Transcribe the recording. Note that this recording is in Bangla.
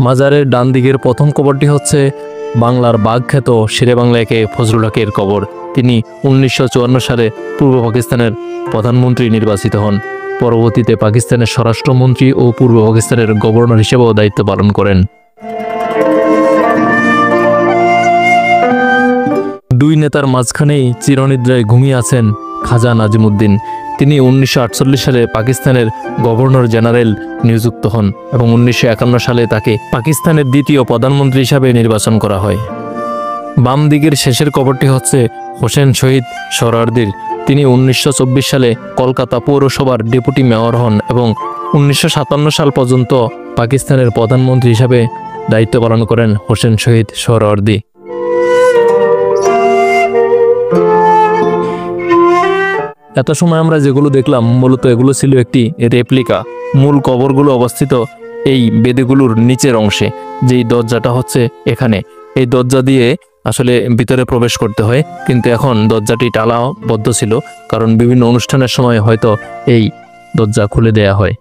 মাজারের ডান দিকের প্রথম কবরটি হচ্ছে বাংলার বাঘখ্যাত শেরেবাংলা একে ফজলুল হকের কবর। তিনি 1954 সালে পূর্ব পাকিস্তানের প্রধানমন্ত্রী নির্বাচিত হন। পরবর্তীতে পাকিস্তানের স্বরাষ্ট্রমন্ত্রী ও পূর্ব পাকিস্তানের গভর্নর হিসেবেও দায়িত্ব পালন করেন। দুই নেতার মাঝখানেই চিরনিদ্রায় ঘুমিয়ে আছেন খাজা নাজিমুদ্দিন। তিনি 1948 সালে পাকিস্তানের গভর্নর জেনারেল নিযুক্ত হন এবং 1951 সালে তাকে পাকিস্তানের দ্বিতীয় প্রধানমন্ত্রী হিসাবে নির্বাচন করা হয়। বাম দিকের শেষের কবরটি হচ্ছে হোসেন শহীদ সোহরাওয়ার্দীর। তিনি 1924 সালে কলকাতা পৌরসভার ডেপুটি মেয়র হন এবং 1957 সাল পর্যন্ত পাকিস্তানের প্রধানমন্ত্রী হিসাবে দায়িত্ব পালন করেন হোসেন শহীদ সোহরাওয়ার্দী। এত সময় আমরা যেগুলো দেখলাম মূলত এগুলো ছিল একটি রেপ্লিকা। মূল কবরগুলো অবস্থিত এই বেদিগুলোর নিচের অংশে। যেই দরজাটা হচ্ছে এখানে, এই দরজা দিয়ে আসলে ভিতরে প্রবেশ করতে হয়, কিন্তু এখন দরজাটি টালা বদ্ধ ছিল, কারণ বিভিন্ন অনুষ্ঠানের সময় হয়তো এই দরজা খুলে দেয়া হয়।